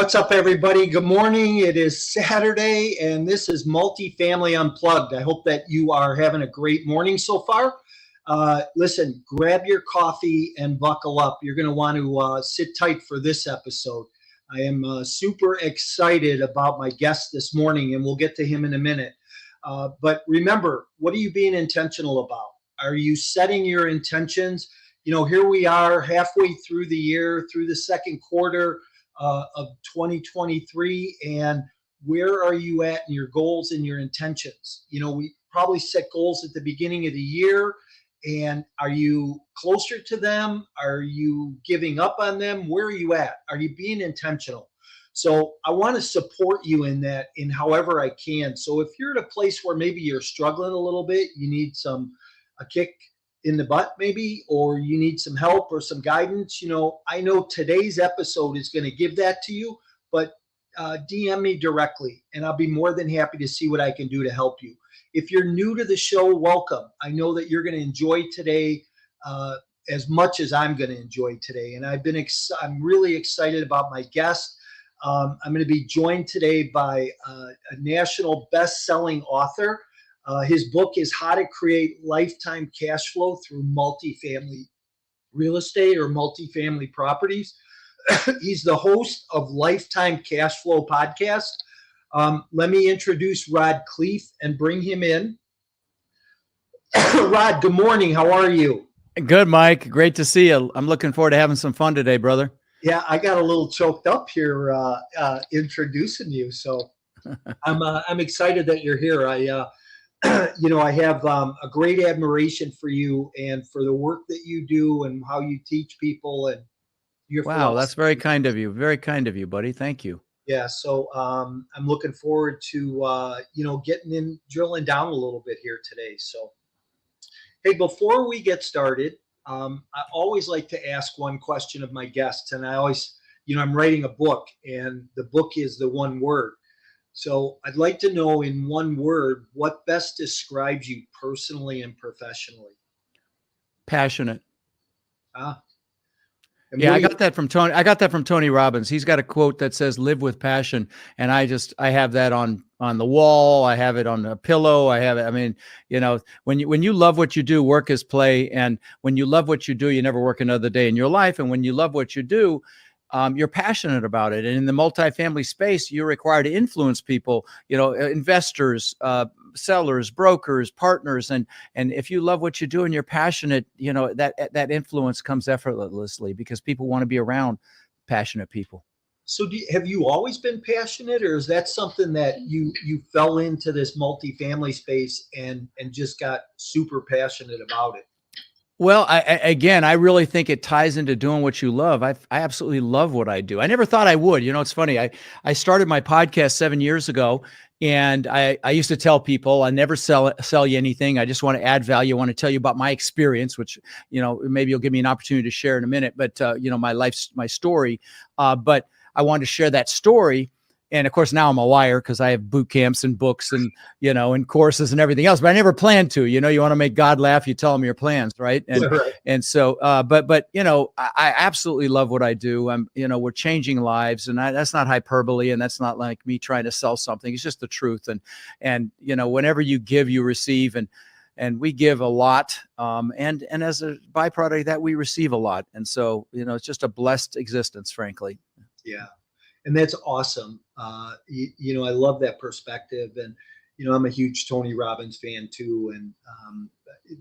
What's up, everybody? Good morning. It is Saturday, and this is Multifamily Unplugged. I hope that you are having a great morning so far. Listen, grab your coffee and buckle up. You're going to want to sit tight for this episode. I am super excited about my guest this morning, and we'll get to him in a minute. But remember, what are you being intentional about? Are you setting your intentions? You know, here we are halfway through the year, through the second quarter of 2023, and where are you at in your goals and your intentions? You know, we probably set goals at the beginning of the year, and are you closer to them? Are you giving up on them? Where are you at? Are you being intentional? So I want to support you in that in however I can. So if you're at a place where maybe you're struggling a little bit, you need a kick in the butt maybe, or you need some help or some guidance, you know, I know today's episode is going to give that to you, but DM me directly and I'll be more than happy to see what I can do to help you. If you're new to the show, welcome. I know that you're going to enjoy today as much as I'm going to enjoy today. And I'm really excited about my guest. I'm going to be joined today by a national best-selling author. His book is How to Create Lifetime Cash Flow Through Multifamily Real Estate or Multifamily Properties. He's the host of Lifetime Cash Flow Podcast. Let me introduce Rod Khleif and bring him in. Rod, good morning. How are you? Good, Mike. Great to see you. I'm looking forward to having some fun today, brother. Yeah, I got a little choked up here introducing you. So I'm excited that you're here. I have a great admiration for you and for the work that you do and how you teach people and your Wow, philosophy. That's very kind of you. Very kind of you, buddy. Thank you. Yeah. So I'm looking forward to, drilling down a little bit here today. So, hey, before we get started, I always like to ask one question of my guests. And I always, I'm writing a book and the book is the one word. So I'd like to know in one word, what best describes you personally and professionally? Passionate. Yeah, I got that from Tony. I got that from Tony Robbins. He's got a quote that says "Live with passion," and I have that on the wall. I have it on a pillow. I have it. I mean, when you love what you do, work is play, and when you love what you do, you never work another day in your life. And when you love what you do, you're passionate about it. And in the multifamily space, you're required to influence people, investors, sellers, brokers, partners. And if you love what you do and you're passionate, that influence comes effortlessly because people want to be around passionate people. So have you always been passionate, or is that something that you fell into this multifamily space and just got super passionate about it? Well, I really think it ties into doing what you love. I absolutely love what I do. I never thought I would. It's funny. I started my podcast 7 years ago, and I used to tell people I never sell you anything. I just want to add value. I want to tell you about my experience, which, maybe you'll give me an opportunity to share in a minute, but, my story. But I wanted to share that story. And of course, now I'm a liar because I have boot camps and books and, and courses and everything else, but I never planned to. You want to make God laugh, you tell him your plans, right? And and so, but I absolutely love what I do. We're changing lives, and that's not hyperbole, and that's not like me trying to sell something. It's just the truth. And whenever you give, you receive, and we give a lot, and as a byproduct of that, we receive a lot. And so, it's just a blessed existence, frankly. Yeah. And that's awesome. I love that perspective. And, I'm a huge Tony Robbins fan too. And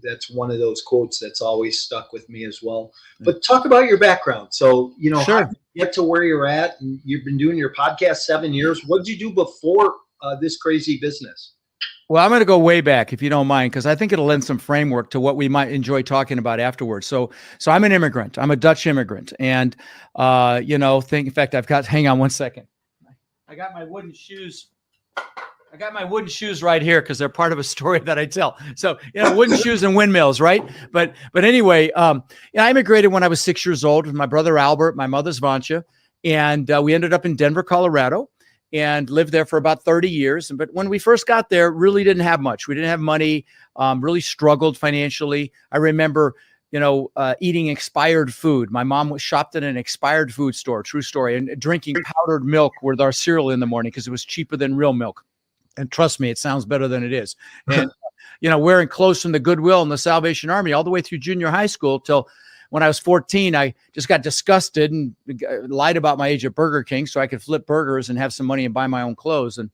that's one of those quotes that's always stuck with me as well. But talk about your background. So, Sure. How did you get to where you're at? And you've been doing your podcast 7 years. What did you do before this crazy business? Well, I'm going to go way back, if you don't mind, because I think it'll lend some framework to what we might enjoy talking about afterwards. So I'm an immigrant. I'm a Dutch immigrant. And, in fact, hang on one second. I got my wooden shoes. I got my wooden shoes right here because they're part of a story that I tell. So, wooden shoes and windmills, right? But anyway, I immigrated when I was 6 years old with my brother Albert, my mother's Vancia, and we ended up in Denver, Colorado, and lived there for about 30 years. But when we first got there, really didn't have much. We didn't have money, really struggled financially. I remember eating expired food. My mom was shopped at an expired food store, true story, and drinking powdered milk with our cereal in the morning because it was cheaper than real milk. And trust me, it sounds better than it is. And, wearing clothes from the Goodwill and the Salvation Army all the way through junior high school till when I was 14, I just got disgusted and lied about my age at Burger King so I could flip burgers and have some money and buy my own clothes. And,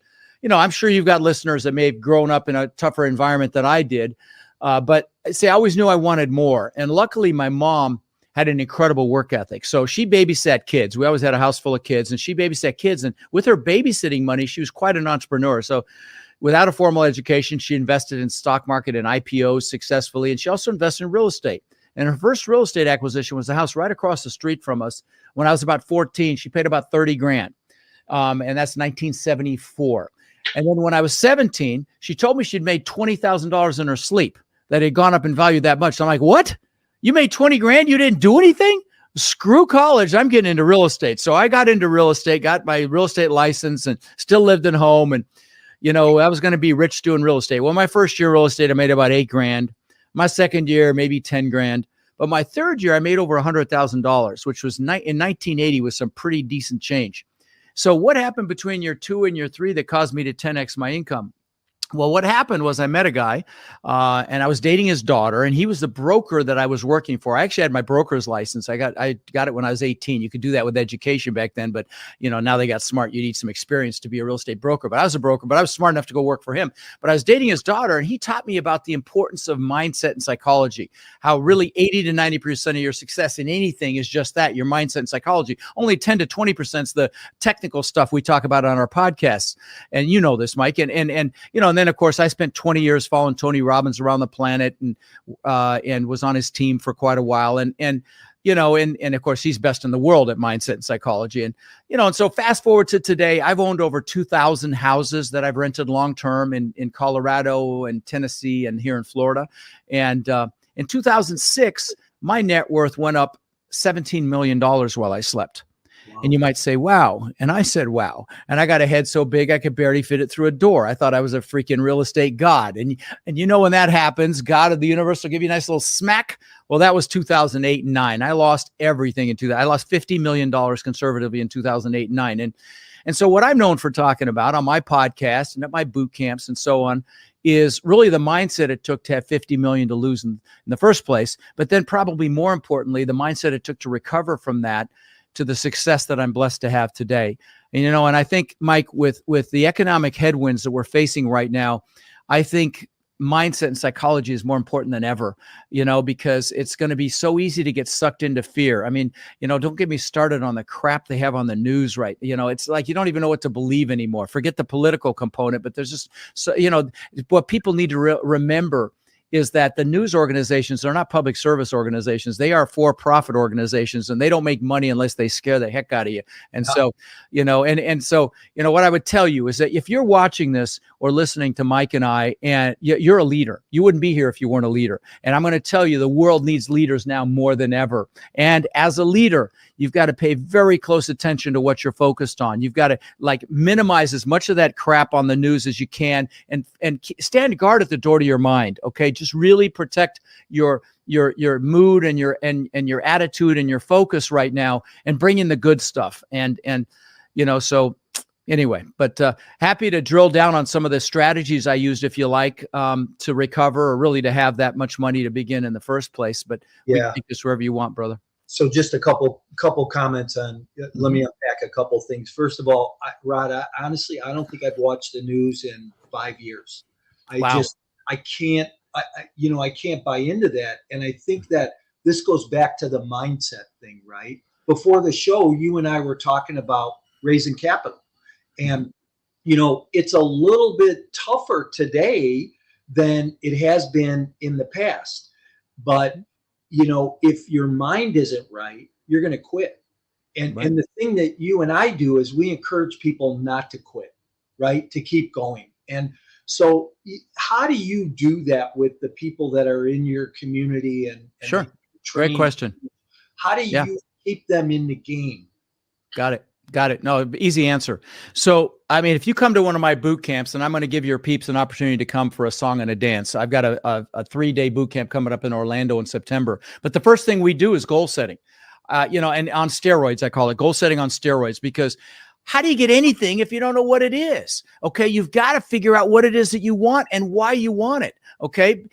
I'm sure you've got listeners that may have grown up in a tougher environment than I did. But see, I always knew I wanted more. And luckily, my mom had an incredible work ethic. So she babysat kids. We always had a house full of kids, and she babysat kids. And with her babysitting money, she was quite an entrepreneur. So without a formal education, she invested in stock market and IPOs successfully. And she also invested in real estate. And her first real estate acquisition was the house right across the street from us. When I was about 14, she paid about 30 grand. And that's 1974. And then when I was 17, she told me she'd made $20,000 in her sleep, that had gone up in value that much. So I'm like, what? You made 20 grand? You didn't do anything? Screw college. I'm getting into real estate. So I got into real estate, got my real estate license, and still lived at home. And, I was going to be rich doing real estate. Well, my first year real estate, I made about 8 grand. My second year, maybe 10 grand. But my third year, I made over $100,000, which was in 1980 was some pretty decent change. So what happened between year 2 and year 3 that caused me to 10x my income? Well, what happened was I met a guy and I was dating his daughter, and he was the broker that I was working for. I actually had my broker's license. I got it when I was 18. You could do that with education back then, but now they got smart. You need some experience to be a real estate broker. But I was a broker, but I was smart enough to go work for him. But I was dating his daughter, and he taught me about the importance of mindset and psychology, how really 80 to 90% of your success in anything is just that, your mindset and psychology. Only 10 to 20% is the technical stuff we talk about on our podcasts. And you know this, Mike. And then, of course, I spent 20 years following Tony Robbins around the planet and was on his team for quite a while. And of course, he's best in the world at mindset and psychology. And so fast forward to today, I've owned over 2,000 houses that I've rented long-term in Colorado and Tennessee and here in Florida. And in 2006, my net worth went up $17 million while I slept. And you might say, wow. And I said, wow. And I got a head so big, I could barely fit it through a door. I thought I was a freaking real estate god. And when that happens, God of the universe will give you a nice little smack. Well, that was 2008 and 9. I lost everything in 2000. I lost $50 million conservatively in 2008 and 9. And so what I'm known for talking about on my podcast and at my boot camps and so on is really the mindset it took to have 50 million to lose in the first place. But then probably more importantly, the mindset it took to recover from that to the success that I'm blessed to have today. And, and I think, Mike, with the economic headwinds that we're facing right now, I think mindset and psychology is more important than ever, because it's going to be so easy to get sucked into fear. I mean, don't get me started on the crap they have on the news, right? It's like, you don't even know what to believe anymore. Forget the political component, but there's just, so, what people need to remember is that the news organizations are not public service organizations. They are for-profit organizations, and they don't make money unless they scare the heck out of you. And so, what I would tell you is that if you're watching this or listening to Mike and I, and you're a leader, you wouldn't be here if you weren't a leader. And I'm going to tell you, the world needs leaders now more than ever. And as a leader, you've got to pay very close attention to what you're focused on. You've got to minimize as much of that crap on the news as you can, and stand guard at the door to your mind. Okay. Just really protect your mood and your attitude and your focus right now, and bring in the good stuff. So anyway, but happy to drill down on some of the strategies I used, if you like, to recover, or really to have that much money to begin in the first place. But we can take this wherever you want, brother. So just a couple comments on, let me unpack a couple things. First of all, Rod, honestly, I don't think I've watched the news in 5 years. I can't buy into that. And I think that this goes back to the mindset thing, right? Before the show, you and I were talking about raising capital. And, it's a little bit tougher today than it has been in the past. But, if your mind isn't right, you're going to quit. And the thing that you and I do is we encourage people not to quit, right? To keep going. And so how do you do that with the people that are in your community? And sure. Great question. How do you keep them in the game? Got it. Got it. No, easy answer. So, I mean, if you come to one of my boot camps, and I'm going to give your peeps an opportunity to come for a song and a dance. I've got a 3-day boot camp coming up in Orlando in September. But the first thing we do is goal setting, and on steroids, I call it goal setting on steroids, because how do you get anything if you don't know what it is? Okay. You've got to figure out what it is that you want and why you want it. Okay.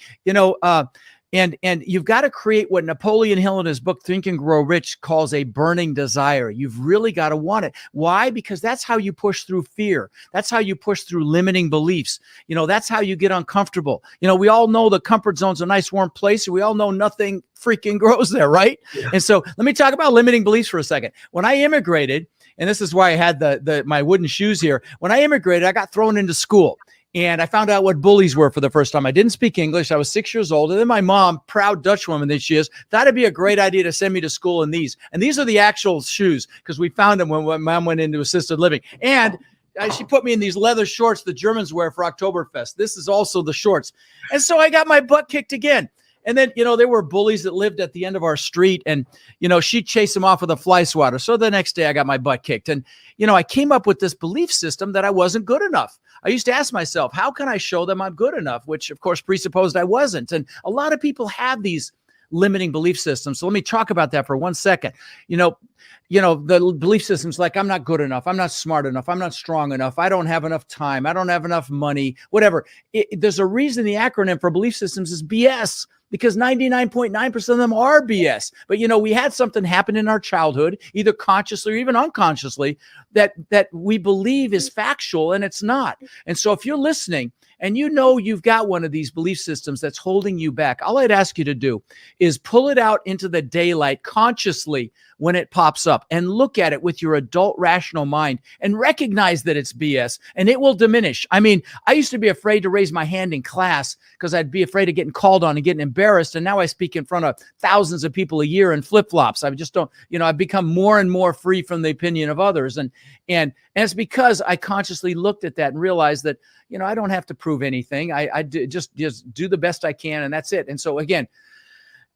And you've got to create what Napoleon Hill in his book, Think and Grow Rich, calls a burning desire. You've really got to want it. Why? Because that's how you push through fear. That's how you push through limiting beliefs. That's how you get uncomfortable. We all know the comfort zone's a nice warm place. We all know nothing freaking grows there, right? Yeah. And so let me talk about limiting beliefs for a second. When I immigrated, and this is why I had my wooden shoes here. When I immigrated, I got thrown into school. And I found out what bullies were for the first time. I didn't speak English. I was 6 years old. And then my mom, proud Dutch woman that she is, thought it'd be a great idea to send me to school in these. And these are the actual shoes, because we found them when mom went into assisted living. And she put me in these leather shorts the Germans wear for Oktoberfest. This is also the shorts. And so I got my butt kicked again. And then, there were bullies that lived at the end of our street, and, she'd chase them off with a fly swatter. So the next day I got my butt kicked. And, I came up with this belief system that I wasn't good enough. I used to ask myself, how can I show them I'm good enough? Which of course presupposed I wasn't. And a lot of people have these limiting belief systems. So let me talk about that for 1 second. The belief systems like, I'm not good enough. I'm not smart enough. I'm not strong enough. I don't have enough time. I don't have enough money, whatever. There's a reason the acronym for belief systems is BS. Because 99.9% of them are BS. But, we had something happen in our childhood, either consciously or even unconsciously, that we believe is factual, and it's not. And so if you're listening and you've got one of these belief systems that's holding you back, all I'd ask you to do is pull it out into the daylight consciously when it pops up, and look at it with your adult rational mind and recognize that it's BS, and it will diminish. I mean, I used to be afraid to raise my hand in class because I'd be afraid of getting called on and getting embarrassed. And now I speak in front of thousands of people a year in flip-flops. I just don't, I've become more and more free from the opinion of others. And it's because I consciously looked at that and realized that, I don't have to prove anything. I just do the best I can, and that's it. And so again,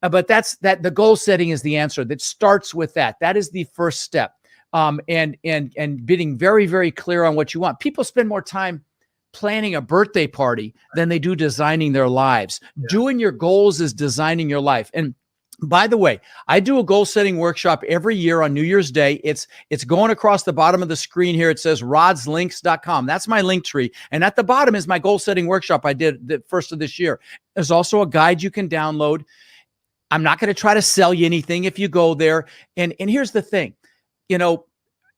but the goal setting is the answer. That starts with that. That is the first step. And being very, very clear on what you want. People spend more time planning a birthday party than they do designing their lives. Yeah. Doing your goals is designing your life. And by the way, I do a goal setting workshop every year on New Year's Day. It's going across the bottom of the screen here. It says rodslinks.com. That's my link tree. And at the bottom is my goal setting workshop I did the first of this year. There's also a guide you can download. I'm not going to try to sell you anything if you go there. And here's the thing,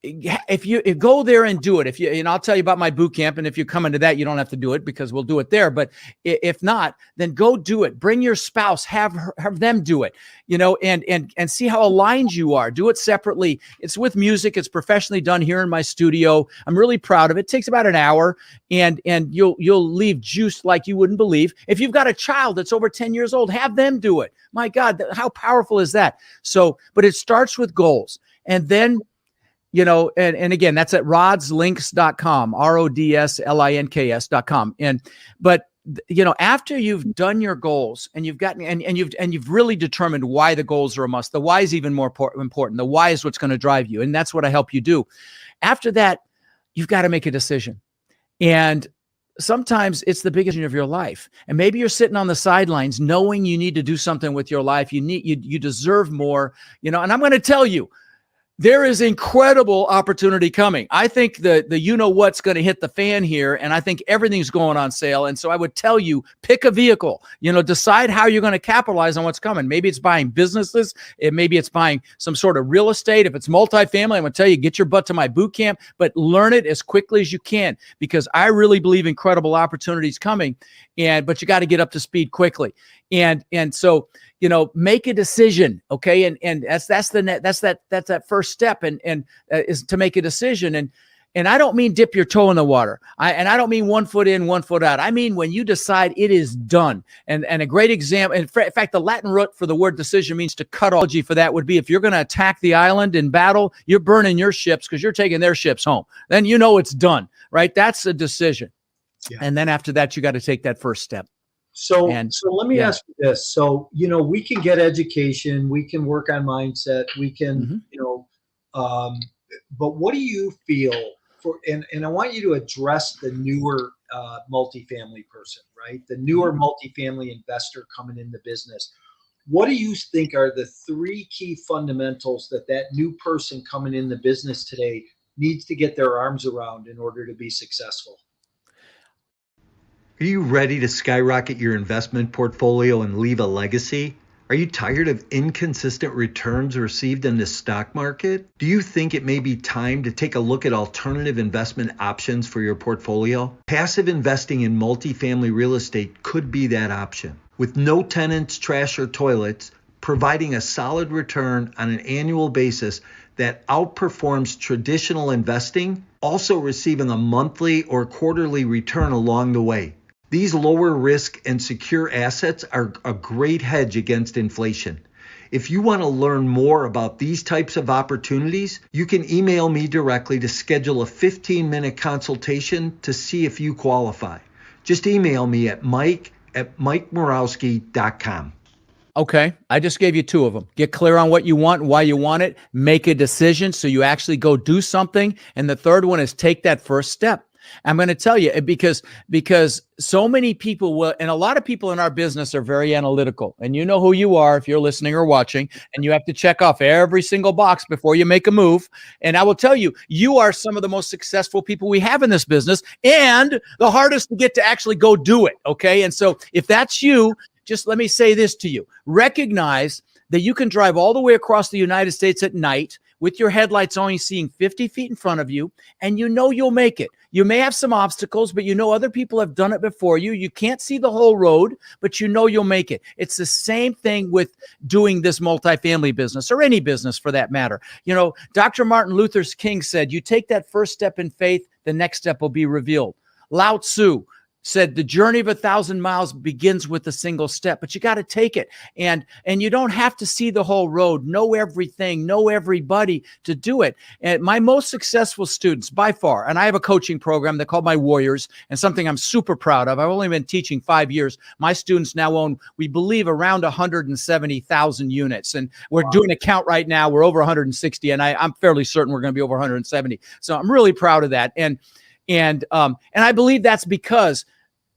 if you go there and do it, I'll tell you about my boot camp. And if you come into that, you don't have to do it because we'll do it there. But if not, then go do it. Bring your spouse, have them do it, and see how aligned you are. Do it separately. It's with music. It's professionally done here in my studio. I'm really proud of it. It takes about an hour, and you'll leave juiced like you wouldn't believe. If you've got a child that's over 10 years old, have them do it. My God, how powerful is that? So, but it starts with goals. And then, and again, that's at rodslinks.com, rodslinks.com. But after you've done your goals and you've gotten, and you've really determined why the goals are a must, the why is even more important. The why is what's going to drive you. And that's what I help you do. After that, you've got to make a decision. And sometimes it's the biggest decision of your life. And maybe you're sitting on the sidelines knowing you need to do something with your life. You deserve more, and I'm going to tell you, there is incredible opportunity coming. I think the what's going to hit the fan here, and I think everything's going on sale. And so I would tell you, pick a vehicle, decide how you're going to capitalize on what's coming. Maybe it's buying businesses. Maybe it's buying some sort of real estate. If it's multifamily, I'm going to tell you, get your butt to my boot camp, but learn it as quickly as you can, because I really believe incredible opportunities coming. But you got to get up to speed quickly. And so, make a decision. Okay. And that's that first step and is to make a decision. And I don't mean dip your toe in the water. I don't mean 1 foot in, 1 foot out. I mean, when you decide it is done. And a great example, in fact, the Latin root for the word decision means to cut off. For that would be, if you're going to attack the island in battle, you're burning your ships because you're taking their ships home. Then it's done, right? That's a decision. Yeah. And then after that, you got to take that first step. So let me ask you this. So, we can get education, we can work on mindset, we can, But what do you feel for, and I want you to address the newer multifamily person, right? The newer multifamily investor coming in the business. What do you think are the three key fundamentals that new person coming in the business today needs to get their arms around in order to be successful? Are you ready to skyrocket your investment portfolio and leave a legacy? Are you tired of inconsistent returns received in the stock market? Do you think it may be time to take a look at alternative investment options for your portfolio? Passive investing in multifamily real estate could be that option. With no tenants, trash, or toilets, providing a solid return on an annual basis that outperforms traditional investing, also receiving a monthly or quarterly return along the way. These lower risk and secure assets are a great hedge against inflation. If you want to learn more about these types of opportunities, you can email me directly to schedule a 15-minute consultation to see if you qualify. Just email me at mike@mikemorawski.com. Okay, I just gave you two of them. Get clear on what you want and why you want it. Make a decision so you actually go do something. And the third one is take that first step. I'm going to tell you because so many people will, and a lot of people in our business are very analytical, and you know who you are if you're listening or watching, and you have to check off every single box before you make a move. And I will tell you, you are some of the most successful people we have in this business and the hardest to get to actually go do it. Okay. And so if that's you, just let me say this to you. Recognize that you can drive all the way across the United States at night with your headlights only seeing 50 feet in front of you, and you know you'll make it. You may have some obstacles, but you know other people have done it before you. You can't see the whole road, but you know you'll make it. It's the same thing with doing this multifamily business or any business for that matter. You know, Dr. Martin Luther King said, you take that first step in faith, the next step will be revealed. Lao Tzu said the journey of 1,000 miles begins with a single step, but you got to take it. And you don't have to see the whole road, know everything, know everybody to do it. And my most successful students by far, and I have a coaching program they call my Warriors, and something I'm super proud of. I've only been teaching 5 years. My students now own, we believe, around 170,000 units. And we're doing a count right now. We're over 160, and I'm fairly certain we're going to be over 170. So I'm really proud of that. And I believe that's because,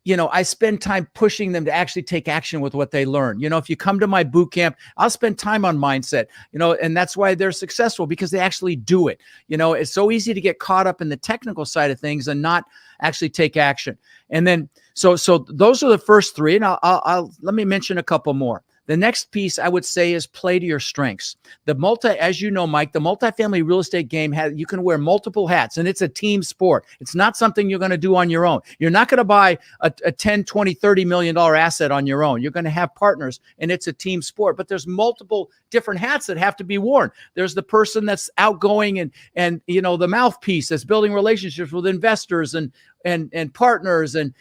you know, I spend time pushing them to actually take action with what they learn. You know, if you come to my boot camp, I'll spend time on mindset, you know, and that's why they're successful, because they actually do it. You know, it's so easy to get caught up in the technical side of things and not actually take action. And then, so those are the first three, and I'll let me mention a couple more. The next piece I would say is play to your strengths. As you know, Mike, the multifamily real estate game you can wear multiple hats, and it's a team sport. It's not something you're going to do on your own. You're not going to buy a 10, 20, $30 million asset on your own. You're going to have partners, and it's a team sport, but there's multiple different hats that have to be worn. There's the person that's outgoing and you know, the mouthpiece that's building relationships with investors and partners and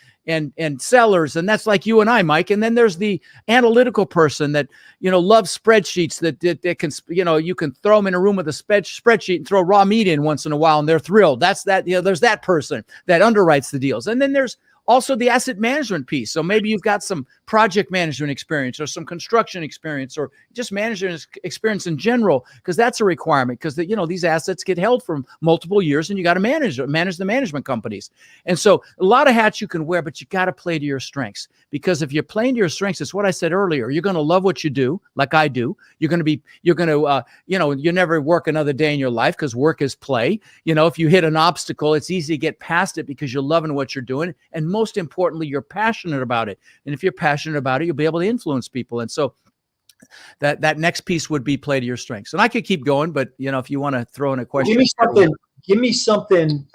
sellers. And that's like you and I, Mike. And then there's the analytical person that, you know, loves spreadsheets that can, you know, you can throw them in a room with a spreadsheet and throw raw meat in once in a while, and they're thrilled. That's that, you know, there's that person that underwrites the deals. And then there's also the asset management piece. So maybe you've got some project management experience or some construction experience or just management experience in general, because that's a requirement, because you know, these assets get held for multiple years and you got to manage the management companies. And so a lot of hats you can wear, but you got to play to your strengths, because if you're playing to your strengths, it's what I said earlier. You're going to love what you do, like I do. You know, you never work another day in your life, because work is play. You know, if you hit an obstacle, it's easy to get past it because you're loving what you're doing. And most importantly, you're passionate about it. And if you're passionate about it, you'll be able to influence people. And so that next piece would be play to your strengths. And I could keep going, but you know, if you want to throw in a question, give me something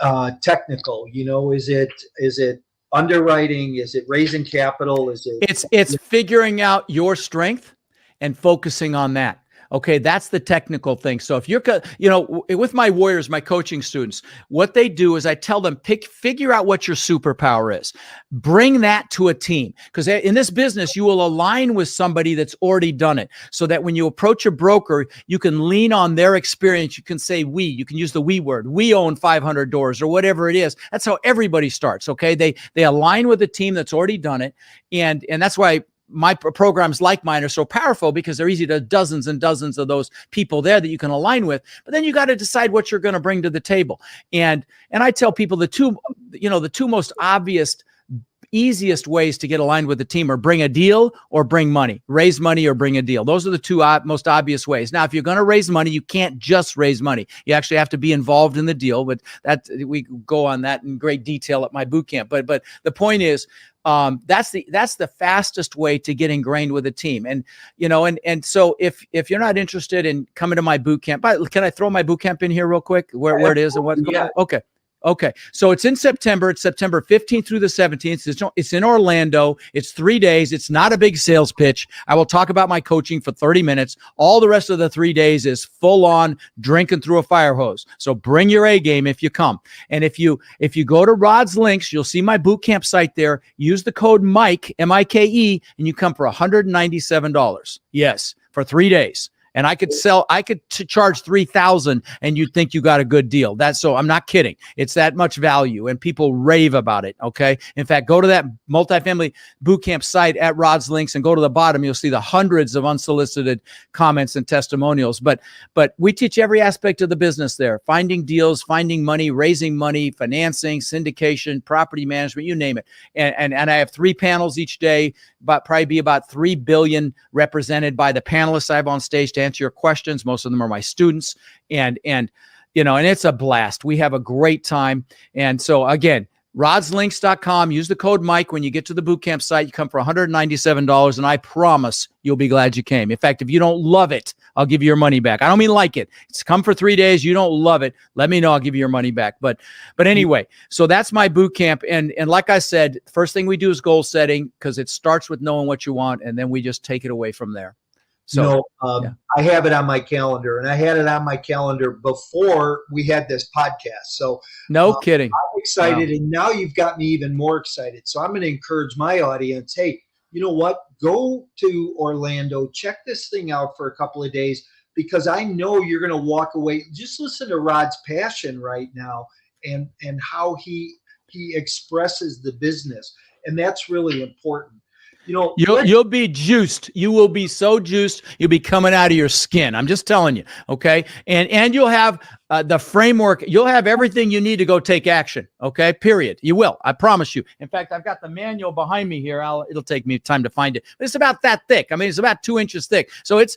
technical. You know, is it underwriting? Is it raising capital? It's figuring out your strength and focusing on that. Okay, that's the technical thing. So if you're, you know, with my Warriors, my coaching students, what they do is I tell them, figure out what your superpower is. Bring that to a team, because in this business, you will align with somebody that's already done it, so that when you approach a broker, you can lean on their experience. You can say you can use the we word. We own 500 doors or whatever it is. That's how everybody starts. Okay, they align with a team that's already done it, and that's why my programs like mine are so powerful because they're easy to dozens and dozens of those people there that you can align with. But then you got to decide what you're going to bring to the table. And I tell people the two most obvious, easiest ways to get aligned with the team are bring a deal or bring money, raise money or bring a deal. Those are the two most obvious ways. Now, if you're going to raise money, you can't just raise money. You actually have to be involved in the deal, but we go on that in great detail at my boot camp. But the point is, that's the fastest way to get ingrained with a team. And, and so if you're not interested in coming to my boot camp, can I throw my boot camp in here real quick, where it is and what's going on? Okay. So it's in September. It's September 15th through the 17th. It's in Orlando. It's 3 days. It's not a big sales pitch. I will talk about my coaching for 30 minutes. All the rest of the 3 days is full on drinking through a fire hose. So bring your A game if you come. And if you go to Rod's Links, you'll see my boot camp site there. Use the code Mike, M-I-K-E, and you come for $197. Yes, for 3 days. And I could charge $3,000 and you'd think you got a good deal. So I'm not kidding. It's that much value and people rave about it. Okay. In fact, go to that multifamily bootcamp site at Rod's Links and go to the bottom. You'll see the hundreds of unsolicited comments and testimonials. But we teach every aspect of the business there: finding deals, finding money, raising money, financing, syndication, property management, you name it. And I have 3 panels each day, but probably be about 3 billion represented by the panelists I have on stage to answer your questions. Most of them are my students, and it's a blast. We have a great time. And so again, rodslinks.com, use the code Mike when you get to the bootcamp site. You come for $197, and I promise you'll be glad you came. In fact, if you don't love it, I'll give you your money back. I don't mean like it. It's come for 3 days. You don't love it, let me know. I'll give you your money back. But anyway, so that's my boot camp. And like I said, first thing we do is goal setting, because it starts with knowing what you want, and then we just take it away from there. So I have it on my calendar, and I had it on my calendar before we had this podcast. So no kidding. I'm excited. Wow. And now you've got me even more excited. So I'm going to encourage my audience. Hey, you know what? Go to Orlando, check this thing out for a couple of days, because I know you're going to walk away. Just listen to Rod's passion right now and how he expresses the business. And that's really important. You'll be juiced. You will be so juiced. You'll be coming out of your skin. I'm just telling you. Okay. And you'll have the framework. You'll have everything you need to go take action. Okay. Period. You will. I promise you. In fact, I've got the manual behind me here. It'll take me time to find it, but it's about that thick. I mean, it's about 2 inches thick. So it's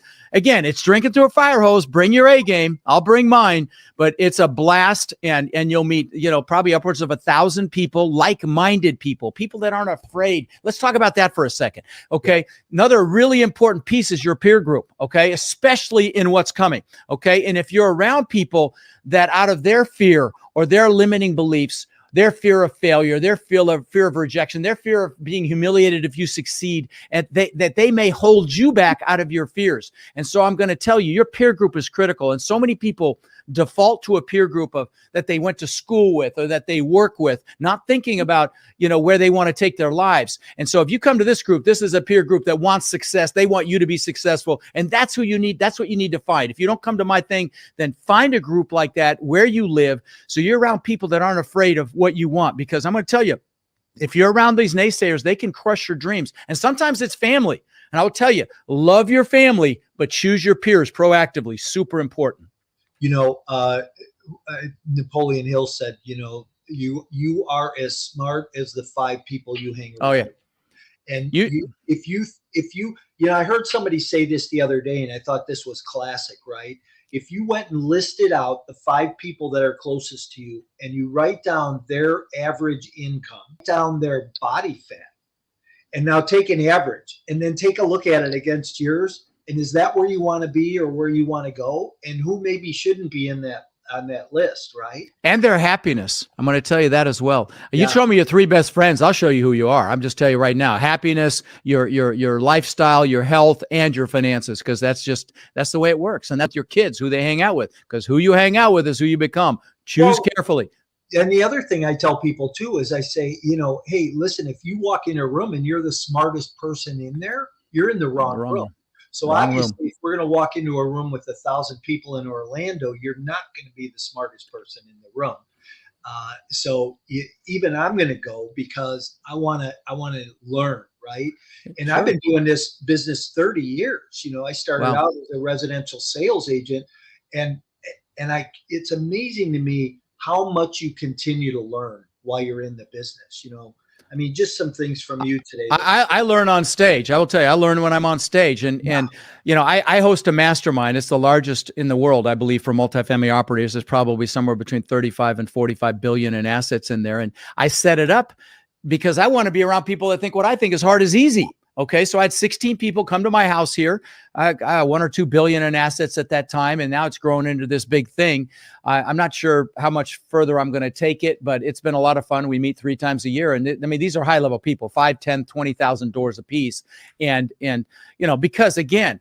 drinking through a fire hose. Bring your A game. I'll bring mine, but it's a blast. And you'll meet, probably upwards of 1,000 people, like-minded people that aren't afraid. Let's talk about that for a second. Okay. Another really important piece is your peer group. Okay. Especially in what's coming. Okay. And if you're around people that, out of their fear or their limiting beliefs, their fear of failure, their fear of rejection, their fear of being humiliated if you succeed, and that they may hold you back out of your fears. And so I'm going to tell you, your peer group is critical. And so many people default to a peer group that they went to school with or that they work with, not thinking about, where they want to take their lives. And so if you come to this group, this is a peer group that wants success. They want you to be successful. And that's who you need. That's what you need to find. If you don't come to my thing, then find a group like that where you live, so you're around people that aren't afraid of what you want. Because I'm going to tell you, if you're around these naysayers, they can crush your dreams. And sometimes it's family. And I will tell you, love your family, but choose your peers proactively. Super important. Napoleon Hill said, you are as smart as the 5 people you hang around. Oh yeah. And if you, I heard somebody say this the other day, and I thought this was classic, right? If you went and listed out the 5 people that are closest to you, and you write down their average income, down their body fat, and now take an average and then take a look at it against yours. And is that where you want to be or where you want to go? And who maybe shouldn't be on that list, right? And their happiness. I'm going to tell you that as well. You show me your 3 best friends, I'll show you who you are. I'm just telling you right now, happiness, your lifestyle, your health, and your finances, because that's the way it works. And that's your kids, who they hang out with, because who you hang out with is who you become. Choose carefully. And the other thing I tell people too is I say, hey, listen, if you walk in a room and you're the smartest person in there, you're in the wrong room. So obviously, if we're going to walk into a room with 1,000 people in Orlando, you're not going to be the smartest person in the room. So even I'm going to go because I want to learn, right? And Sure. I've been doing this business 30 years. You know, I started Wow. out as a residential sales agent, and it's amazing to me how much you continue to learn while you're in the business. You know, I mean, just some things from you today. I learn on stage. I will tell you, I learn when I'm on stage, and you know, I host a mastermind. It's the largest in the world, I believe, for multifamily operators. There's probably somewhere between 35 and 45 billion in assets in there, and I set it up because I want to be around people that think what I think is hard is easy. Okay, so I had 16 people come to my house here. I 1 or 2 billion in assets at that time, and now it's grown into this big thing. I'm not sure how much further I'm going to take it, but it's been a lot of fun. We meet 3 times a year, and I mean, these are high level people, 5, 10, 20,000 doors a piece, and you know, because again,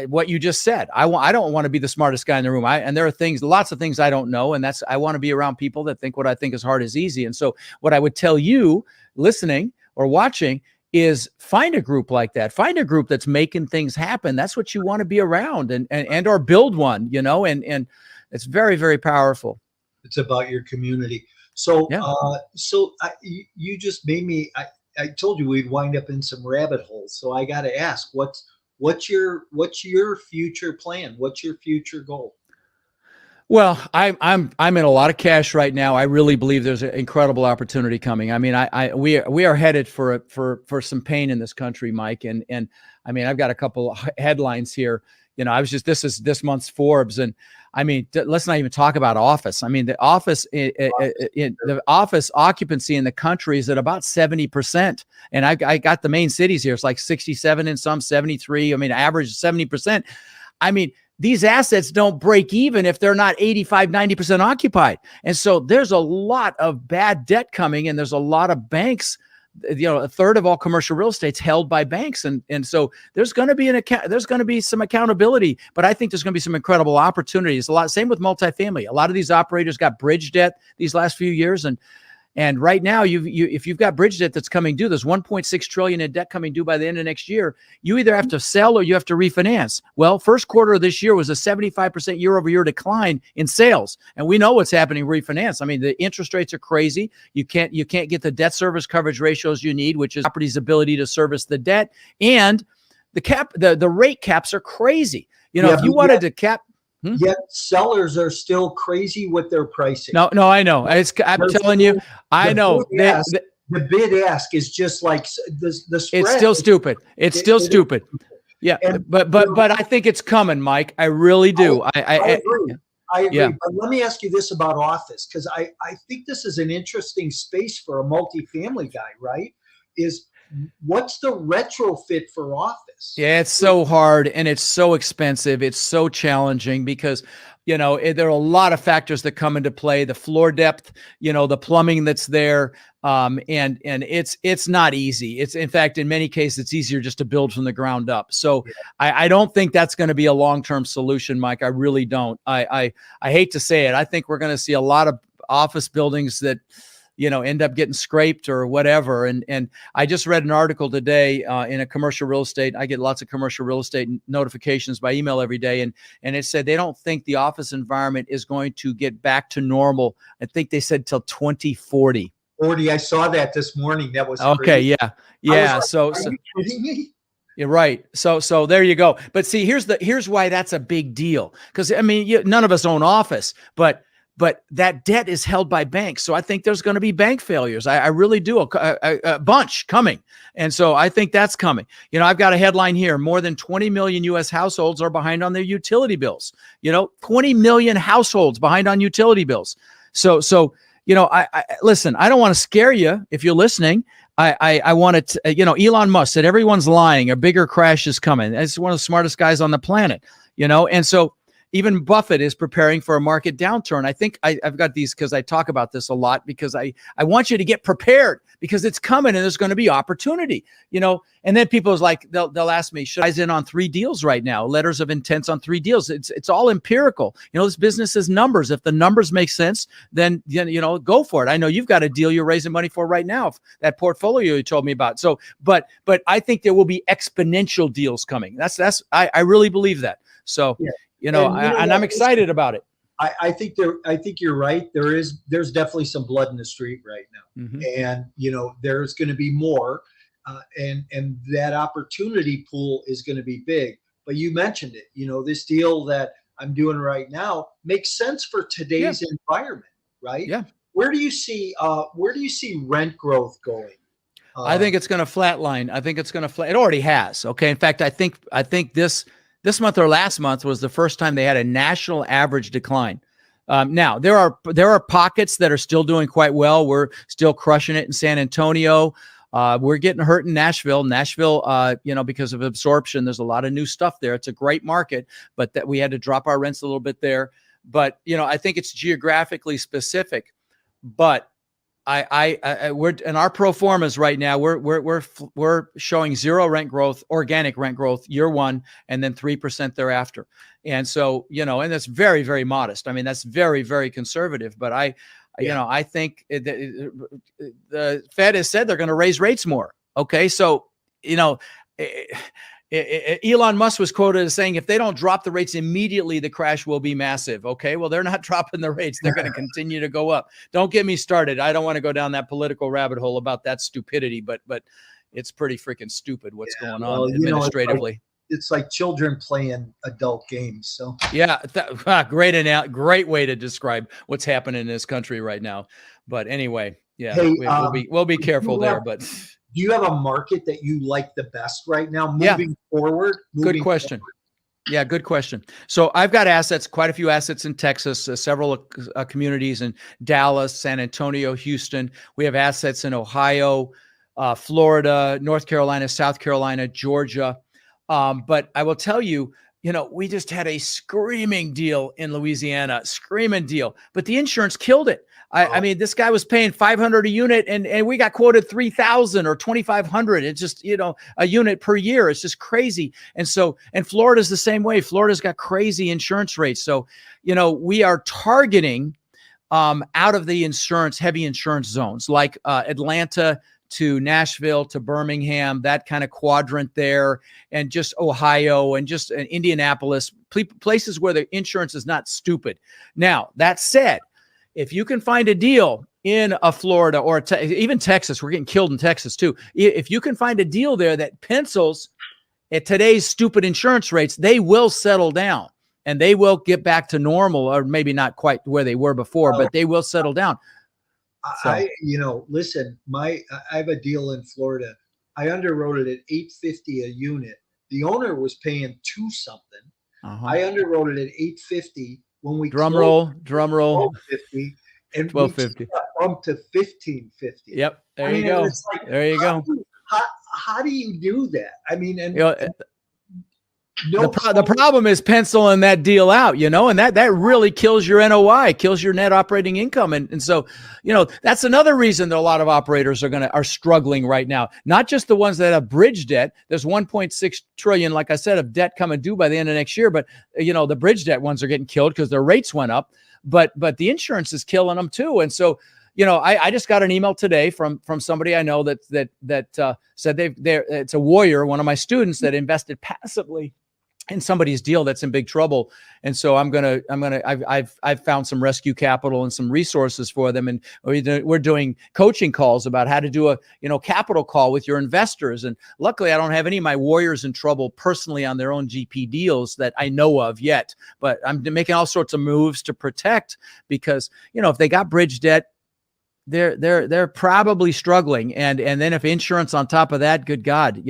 what you just said, I don't want to be the smartest guy in the room. And there are things, lots of things I don't know, and I want to be around people that think what I think is hard is easy. And so, what I would tell you, listening or watching, is find a group like that. Find a group that's making things happen. That's what you want to be around, and or build one, you know, and it's very, very powerful. It's about your community. So, Yeah. you just made me, I told you we'd wind up in some rabbit holes. So I got to ask, what's your future plan? What's your future goal? Well, I'm in a lot of cash right now. I really believe there's an incredible opportunity coming. I mean, we are headed for some pain in this country, Mike. And I mean, I've got a couple headlines here. You know, this is this month's Forbes, and I mean, let's not even talk about office. I mean, the office occupancy in the country is at about 70%, and I got the main cities here. It's like 67 and some 73. I mean, average 70%. I mean, these assets don't break even if they're not 85, 90% occupied. And so there's a lot of bad debt coming, and there's a lot of banks. You know, a third of all commercial real estate's held by banks. And so there's going to be some accountability, but I think there's going to be some incredible opportunities. Same with multifamily. A lot of these operators got bridge debt these last few years. And right now, if you've got bridge debt that's coming due, there's 1.6 trillion in debt coming due by the end of next year. You either have to sell or you have to refinance. Well, first quarter of this year was a 75% year-over-year decline in sales, and we know what's happening refinance. I mean, the interest rates are crazy. You can't get the debt service coverage ratios you need, which is property's ability to service the debt, and the rate caps are crazy. You know, if you wanted to cap. Yet sellers are still crazy with their pricing. No, I know. I'm telling you, I know. The bid ask is just like the spread. It's still stupid. It's still stupid. Yeah, but I think it's coming, Mike. I really do. I agree. I agree. Yeah. But let me ask you this about office, because I think this is an interesting space for a multifamily guy, right? What's the retrofit for office? Yeah, it's so hard and it's so expensive. It's so challenging because, you know, there are a lot of factors that come into play. The floor depth, you know, the plumbing that's there, and it's not easy. It's, in fact, in many cases, it's easier just to build from the ground up. So I don't think that's going to be a long-term solution, Mike. I really don't. I hate to say it. I think we're going to see a lot of office buildings that, you know, end up getting scraped or whatever. And I just read an article today in a commercial real estate. I get lots of commercial real estate notifications by email every day. And it said they don't think the office environment is going to get back to normal. I think they said till 2040. 40. I saw that this morning. That was okay. crazy. Yeah. Like, so are you kidding me? You're right. So there you go. But see, here's why that's a big deal. Because I mean, none of us own office, but that debt is held by banks. So I think there's going to be bank failures. I really do. A bunch coming. And so I think that's coming. You know, I've got a headline here. More than 20 million U.S. households are behind on their utility bills. You know, 20 million households behind on utility bills. So you know, I listen, I don't want to scare you if you're listening. I want to, you know, Elon Musk said everyone's lying. A bigger crash is coming. It's one of the smartest guys on the planet, you know, and so even Buffett is preparing for a market downturn. I think I've got these because I talk about this a lot because I want you to get prepared because it's coming and there's going to be opportunity, you know. And then people is like, they'll ask me, should I in on 3 deals right now? Letters of intents on 3 deals. It's all empirical. You know, this business is numbers. If the numbers make sense, then, you know, go for it. I know you've got a deal you're raising money for right now, that portfolio you told me about. So, but I think there will be exponential deals coming. I really believe that. So, yeah. You know, and I'm excited about it. I think you're right. There's definitely some blood in the street right now. Mm-hmm. And, you know, there's going to be more. and that opportunity pool is going to be big. But you mentioned it. This deal that I'm doing right now makes sense for today's environment, right? Yeah. Where do you see rent growth going? I think it's going to flatline. I think it's going to flat. It already has. Okay. In fact, I think this month or last month was the first time they had a national average decline. Now there are pockets that are still doing quite well. We're still crushing it in San Antonio. We're getting hurt in Nashville. Because of absorption, there's a lot of new stuff there. It's a great market, but that we had to drop our rents a little bit there. But I think it's geographically specific. But we're in our pro formas right now. We're showing zero rent growth, organic rent growth year one, and then 3% thereafter. And so and that's very, very modest. I mean, that's very, very conservative. But I think the Fed has said they're going to raise rates more. Okay, so Elon Musk was quoted as saying, if they don't drop the rates immediately, the crash will be massive. Okay, well, they're not dropping the rates. They're going to continue to go up. Don't get me started. I don't want to go down that political rabbit hole about that stupidity, but it's pretty freaking stupid what's going on administratively. It's like children playing adult games. So yeah, great way to describe what's happening in this country right now. But anyway, yeah, hey, we'll be careful there. But do you have a market that you like the best right now moving forward? Good question. Yeah, good question. So I've got assets, quite a few assets in Texas, several communities in Dallas, San Antonio, Houston. We have assets in Ohio, Florida, North Carolina, South Carolina, Georgia. But I will tell you, we just had a screaming deal in Louisiana, but the insurance killed it. I mean, this guy was paying $500 a unit and we got quoted $3,000 or $2,500. It's just, a unit per year. It's just crazy. And Florida's the same way. Florida's got crazy insurance rates. So, we are targeting, out of the heavy insurance zones like, Atlanta to Nashville to Birmingham, that kind of quadrant there, and just Ohio and just Indianapolis, places where the insurance is not stupid. Now, that said, if you can find a deal in a Florida or even Texas, we're getting killed in Texas too. If you can find a deal there that pencils at today's stupid insurance rates, they will settle down and they will get back to normal, or maybe not quite where they were before, but they will settle down. Listen, I have a deal in Florida. I underwrote it at $850 a unit. The owner was paying $2 something. I underwrote it at $850 when we drum roll, $1250, and $1250 bumped to $1550. Yep, there you go. Like, there you go. How do you do that? I mean, the problem is penciling that deal out, and that really kills your NOI, kills your net operating income. And so, that's another reason that a lot of operators are struggling right now. Not just the ones that have bridge debt. There's 1.6 trillion, like I said, of debt coming due by the end of next year. But, the bridge debt ones are getting killed because their rates went up, but the insurance is killing them too. And so, I just got an email today from somebody I know that said it's a Warrior, one of my students that invested passively in somebody's deal that's in big trouble. And so I've found some rescue capital and some resources for them. And we're doing coaching calls about how to do a, capital call with your investors. And luckily I don't have any of my Warriors in trouble personally on their own GP deals that I know of yet, but I'm making all sorts of moves to protect because, if they got bridge debt, they're probably struggling. And then if insurance on top of that, good God,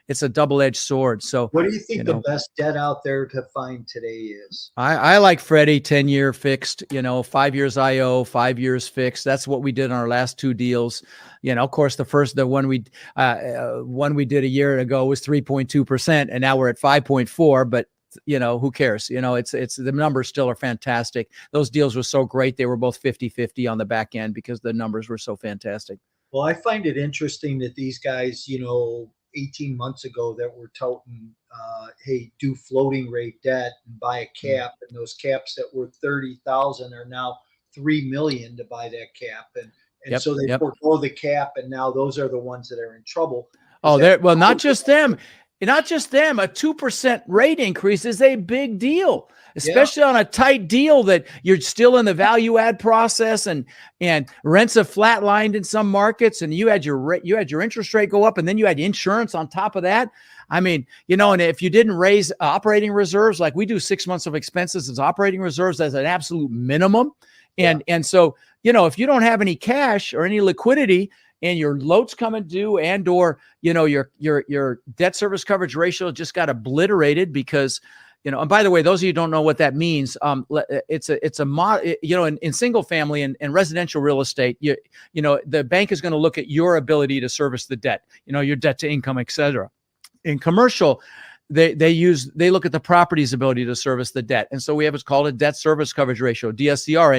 it's a double-edged sword. So what do you think the best debt out there to find today is? I like Freddie 10-year fixed, 5 years IO, 5 years fixed. That's what we did on our last two deals. Of course, the one we did a year ago was 3.2%, and now we're at 5.4, but who cares? It's the numbers still are fantastic. Those deals were so great. They were both 50-50 on the back end because the numbers were so fantastic. Well, I find it interesting that these guys, 18 months ago that were touting, hey, do floating rate debt and buy a cap, and those caps that were 30,000 are now 3 million to buy that cap, and so they forego the cap, and now those are the ones that are in trouble. Well, not just them. not just them, a 2% rate increase is a big deal, especially on a tight deal that you're still in the value add process, and rents have flatlined in some markets, and you had your interest rate go up, and then you had insurance on top of that. I mean, and if you didn't raise operating reserves, like we do 6 months of expenses as operating reserves as an absolute minimum. And so, if you don't have any cash or any liquidity, and your loan's coming due, and or your debt service coverage ratio just got obliterated because and by the way, those of you who don't know what that means, it's in single family and residential real estate, the bank is going to look at your ability to service the debt, your debt to income, et cetera. In commercial, they look at the property's ability to service the debt, and so we have what's called a debt service coverage ratio, DSCR,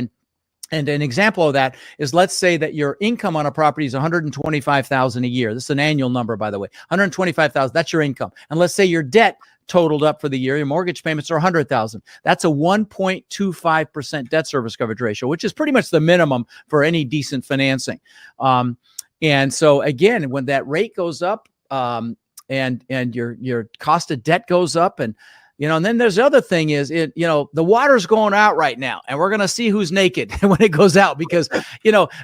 and an example of that is, let's say that your income on a property is $125,000 a year. This is an annual number, by the way. $125,000, that's your income. And let's say your debt totaled up for the year, your mortgage payments are $100,000. That's a 1.25% debt service coverage ratio, which is pretty much the minimum for any decent financing. And so again, when that rate goes up, and your cost of debt goes up, and then there's the other thing is the water's going out right now, and we're going to see who's naked when it goes out, because,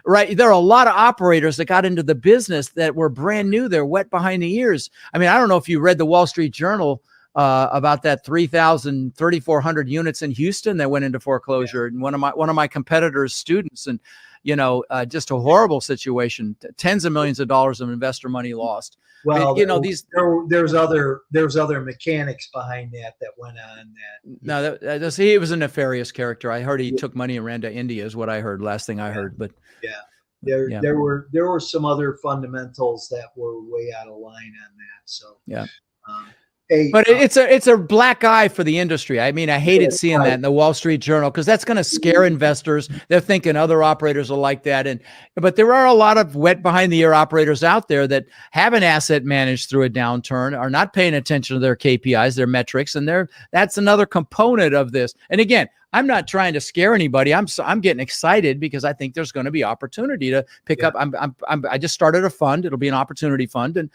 right. There are a lot of operators that got into the business that were brand new. They're wet behind the ears. I mean, I don't know if you read the Wall Street Journal about that 3,400 units in Houston that went into foreclosure. And one of my competitors' students, and, just a horrible situation, tens of millions of dollars of investor money lost. Well, there's other mechanics behind that went on. He was a nefarious character. I heard he took money and ran to India, is what I heard. Last thing I heard, but there were some other fundamentals that were way out of line on that. So but it's a black eye for the industry. I mean, I hated seeing that in the Wall Street Journal, because that's going to scare investors. They're thinking other operators are like that. But there are a lot of wet behind the ear operators out there that haven't asset managed through a downturn, are not paying attention to their KPIs, their metrics, and that's another component of this. And again, I'm not trying to scare anybody. I'm getting excited because I think there's going to be opportunity to pick up. I just started a fund. It'll be an opportunity fund, and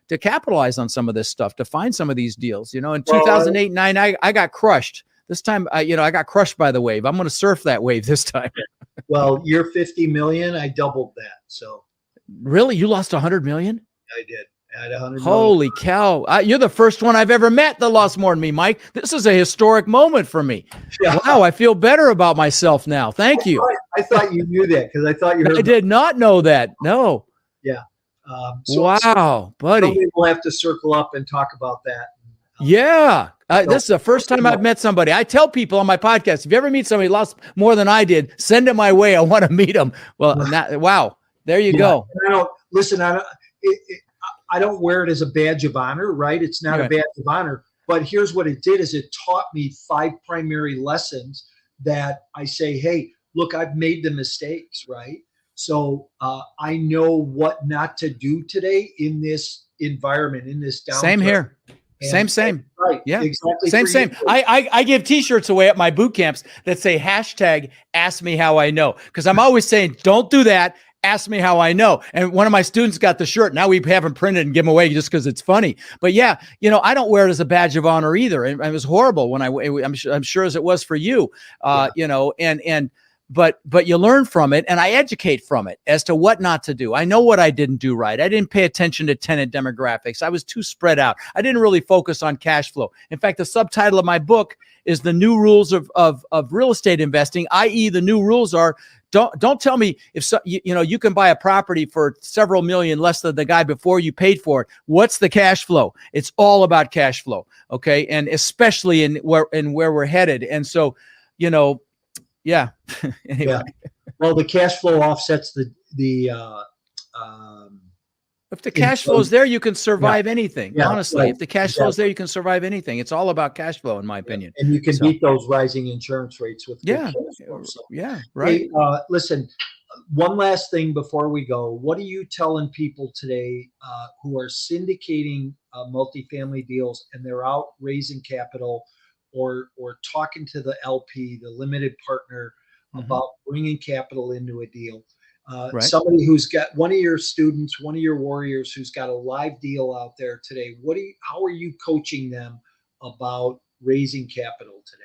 to capitalize on some of this stuff, to find some of these deals. In 2008 and 9, I got crushed. This time, I got crushed by the wave. I'm going to surf that wave this time. Well, you're 50 million. I doubled that. So really, you lost 100 million? I did. I had 100 million. Holy cow. You're the first one I've ever met that lost more than me, Mike. This is a historic moment for me. Yeah. Wow. I feel better about myself now. Thank you. I thought you knew that, because I thought you heard. I did not know that. No. Yeah. Wow, buddy. We'll have to circle up and talk about that. This is the first time I've met somebody. I tell people on my podcast, if you ever meet somebody who lost more than I did, send it my way. I want to meet them. Well, wow, there you go. I don't wear it as a badge of honor, right? It's not a badge of honor. But here's what it did: is it taught me 5 primary lessons that I say, hey, look, I've made the mistakes, right? So I know what not to do today in this environment, in this downturn. Same here. Same. Right. Yeah. Exactly. Same. I give T-shirts away at my boot camps that say #ask me how I know. Because I'm always saying, don't do that. Ask me how I know. And one of my students got the shirt. Now we have them printed and give them away just because it's funny. But I don't wear it as a badge of honor either. And it was horrible when I'm sure as it was for you, But you learn from it, and I educate from it as to what not to do. I know what I didn't do right. I didn't pay attention to tenant demographics. I was too spread out. I didn't really focus on cash flow. In fact, the subtitle of my book is The New Rules of Real Estate Investing, i.e. the new rules are, don't tell me if you can buy a property for several million less than the guy before you paid for it. What's the cash flow? It's all about cash flow, okay? And especially in where we're headed. And so, yeah. Anyway. Yeah. Well, the cash flow offsets the if the cash flow is there, you can survive anything. Yeah, honestly, right. If the cash flow is there, you can survive anything. It's all about cash flow, in my opinion. And you can beat those rising insurance rates with good cash flow. So, right. Hey, listen, one last thing before we go. What are you telling people today who are syndicating multifamily deals, and they're out raising capital or talking to the LP, the limited partner, about bringing capital into a deal? Right. Somebody who's got one of your students, one of your warriors who's got a live deal out there today, how are you coaching them about raising capital today?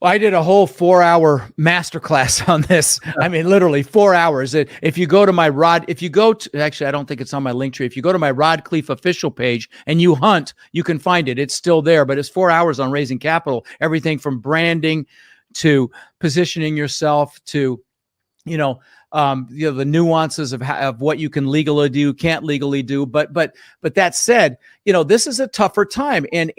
Well, I did a whole 4-hour masterclass on this. I mean, literally 4 hours. If you go to my actually, I don't think it's on my link tree. If you go to my Rod Khleif official page and you hunt, you can find it. It's still there, but it's 4 hours on raising capital, everything from branding to positioning yourself to, the nuances of what you can legally do, can't legally do. But that said, this is a tougher time, and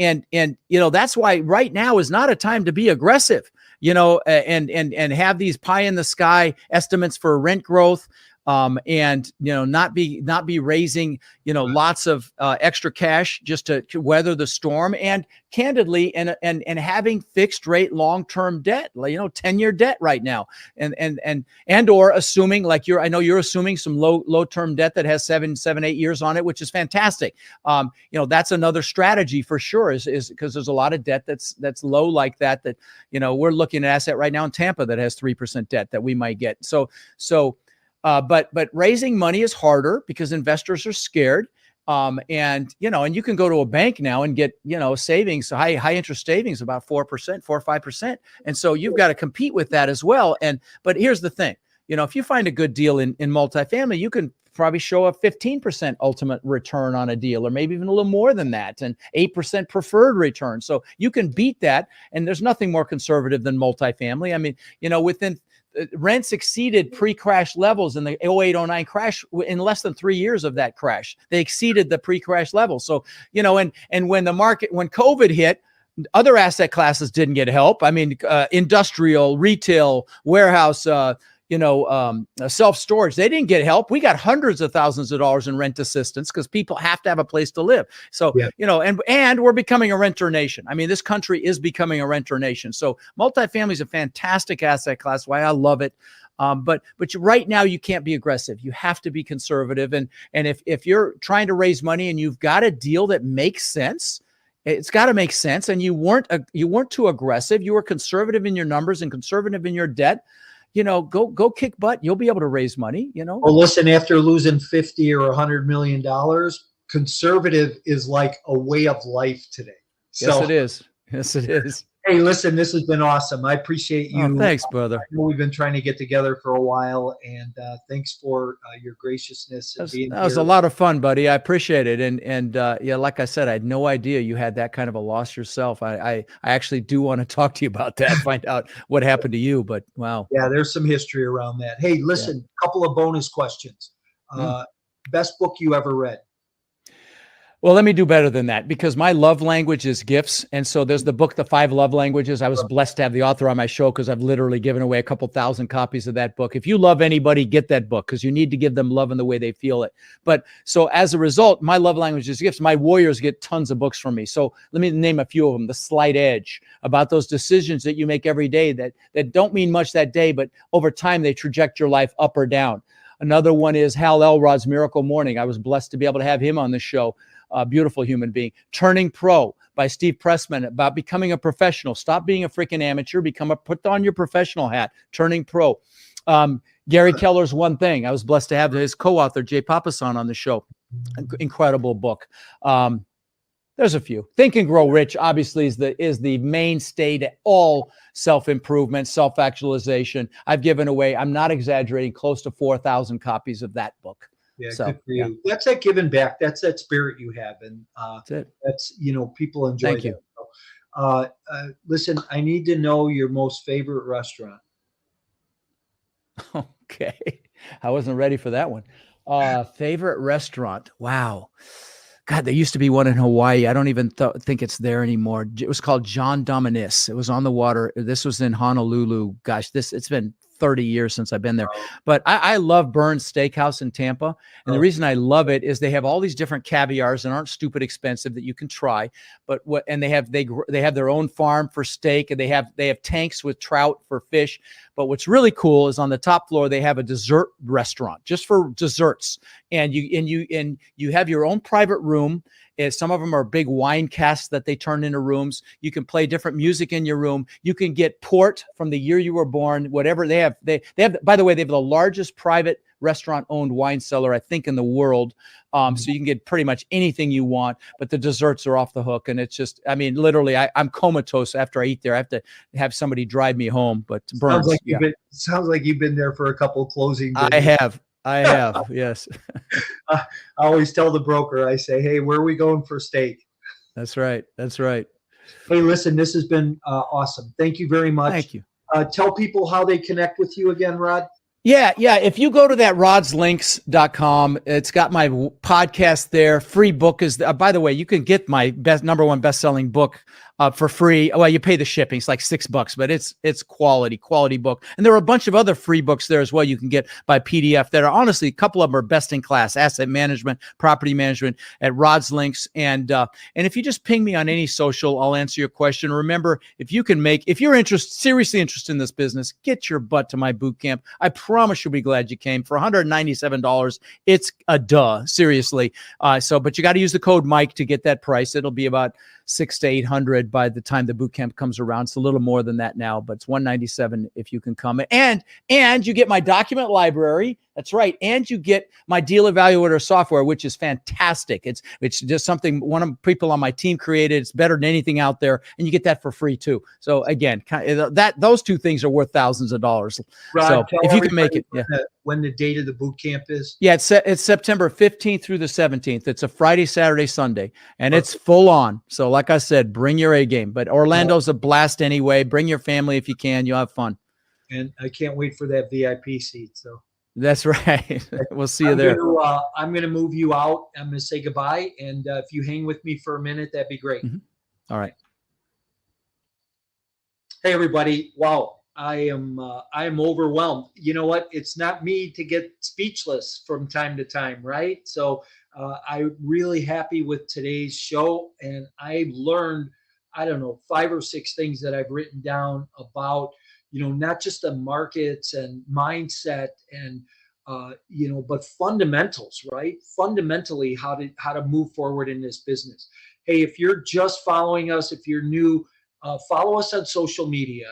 that's why right now is not a time to be aggressive, and have these pie in the sky estimates for rent growth. And not be raising lots of extra cash just to weather the storm, and candidly and having fixed rate long-term debt, 10-year debt right now, and or assuming, like I know you're assuming some low term debt that has 7-8 years on it, which is fantastic. That's another strategy for sure, is because there's a lot of debt that's low like that we're looking at asset right now in Tampa that has 3% debt that we might get. But raising money is harder because investors are scared. And you can go to a bank now and get, savings, high interest savings, about 4%, 4 or 5%. And so you've got to compete with that as well. But here's the thing, if you find a good deal in multifamily, you can probably show a 15% ultimate return on a deal, or maybe even a little more than that, and 8% preferred return. So you can beat that. And there's nothing more conservative than multifamily. I mean, within rents exceeded pre-crash levels in the 08-09 crash in less than 3 years of that crash. They exceeded the pre-crash levels. So, and when COVID hit, other asset classes didn't get help. I mean, industrial, retail, warehouse, self-storage, they didn't get help. We got hundreds of thousands of dollars in rent assistance because people have to have a place to live. So, and we're becoming a renter nation. I mean, this country is becoming a renter nation. So multifamily is a fantastic asset class, why I love it. But right now you can't be aggressive. You have to be conservative. And if you're trying to raise money and you've got a deal that makes sense, it's got to make sense. And you weren't too aggressive. You were conservative in your numbers and conservative in your debt. Go kick butt. You'll be able to raise money, Well, listen, after losing 50 or $100 million, conservative is like a way of life today. Yes, it is. Yes, it is. Hey, listen, this has been awesome. I appreciate you. Oh, thanks, brother. I know we've been trying to get together for a while, and thanks for your graciousness. That was a lot of fun, buddy. I appreciate it. And like I said, I had no idea you had that kind of a loss yourself. I actually do want to talk to you about that, find out what happened to you, but wow. Yeah, there's some history around that. Hey, listen, couple of bonus questions. Best book you ever read? Well, let me do better than that, because my love language is gifts. And so there's the book, The 5 Love Languages. I was blessed to have the author on my show because I've literally given away a couple thousand copies of that book. If you love anybody, get that book, because you need to give them love in the way they feel it. But so as a result, my love language is gifts. My warriors get tons of books from me. So let me name a few of them. The Slight Edge, about those decisions that you make every day that don't mean much that day, but over time they traject your life up or down. Another one is Hal Elrod's Miracle Morning. I was blessed to be able to have him on the show. Beautiful human being. Turning Pro by Steve Pressman, about becoming a professional. Stop being a freaking amateur, put on your professional hat. Turning Pro. Gary Keller's One Thing. I was blessed to have his co-author, Jay Papasan, on the show. Incredible book. There's a few. Think and Grow Rich, obviously, is the mainstay to all self-improvement, self-actualization. I've given away, I'm not exaggerating, close to 4,000 copies of that book. Yeah, so, good for you. That's that giving back. That's that spirit you have, and that's it. That's people enjoy. Thank you. So, listen, I need to know your most favorite restaurant. Okay, I wasn't ready for that one. Favorite restaurant? Wow. God, there used to be one in Hawaii. I don't even think it's there anymore. It was called John Dominis. It was on the water. This was in Honolulu. Gosh, it's been 30 years since I've been there. But I love Burns Steakhouse in Tampa. And the reason I love it is they have all these different caviars that aren't stupid expensive that you can try. But they have their own farm for steak, and they have tanks with trout for fish. But what's really cool is on the top floor they have a dessert restaurant just for desserts, and you have your own private room. Some of them are big wine casks that they turn into rooms. You can play different music in your room. You can get port from the year you were born, whatever they have. They have, by the way, they have the largest private restaurant-owned wine cellar, I think, in the world. So you can get pretty much anything you want, but the desserts are off the hook. And it's just, I mean, literally, I'm comatose after I eat there. I have to have somebody drive me home, but burns. Sounds like you've been there for a couple closing visits. I have, yes. I always tell the broker, I say, hey, where are we going for steak? That's right. Hey, listen, this has been awesome. Thank you very much. Thank you. Tell people how they connect with you again, Rod. Yeah. If you go to that rodslinks.com, it's got my podcast there. Free book is there. By the way, you can get my number one best-selling book for free. Well, you pay the shipping. It's like $6, but it's quality book. And there are a bunch of other free books there as well you can get by PDF that are honestly, a couple of them are best in class: asset management, property management at Rod's Links. And if you just ping me on any social, I'll answer your question. Remember, if you're seriously interested in this business, get your butt to my boot camp. I promise you'll be glad you came. For $197, it's a duh, seriously. But you got to use the code Mike to get that price. It'll be about $600 to $800 by the time the boot camp comes around. It's a little more than that now, but it's $197 if you can come. And you get my document library. That's right. And you get my deal evaluator software, which is fantastic. It's just something one of the people on my team created. It's better than anything out there. And you get that for free too. So again, those two things are worth thousands of dollars. Rod, so if you can make it, when the date of the boot camp is? Yeah, it's September 15th through the 17th. It's a Friday, Saturday, Sunday, and it's full on. So like I said, bring your A game. But Orlando's a blast anyway. Bring your family if you can. You'll have fun. And I can't wait for that VIP seat. So that's right. We'll see you there. I'm going to move you out. I'm going to say goodbye. And if you hang with me for a minute, that'd be great. All right. Hey, everybody. Wow. I am overwhelmed. You know what? It's not me to get speechless from time to time, right? So I'm really happy with today's show. And I learned, 5 or 6 things that I've written down about, not just the markets and mindset and, but fundamentals, right? Fundamentally, how to move forward in this business. Hey, if you're just following us, if you're new, follow us on social media,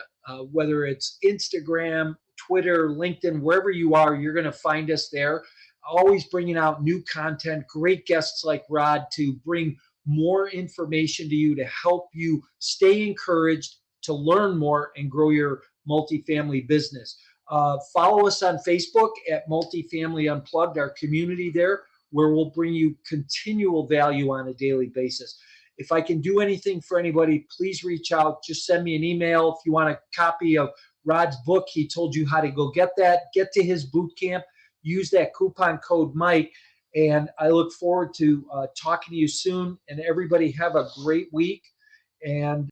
whether it's Instagram, Twitter, LinkedIn, wherever you are, you're going to find us there. Always bringing out new content, great guests like Rod to bring more information to you to help you stay encouraged, to learn more and grow your multifamily business. Follow us on Facebook at Multifamily Unplugged, our community there, where we'll bring you continual value on a daily basis. If I can do anything for anybody, please reach out. Just send me an email. If you want a copy of Rod's book, he told you how to go get that. Get to his boot camp. Use that coupon code Mike. And I look forward to talking to you soon. And everybody have a great week. And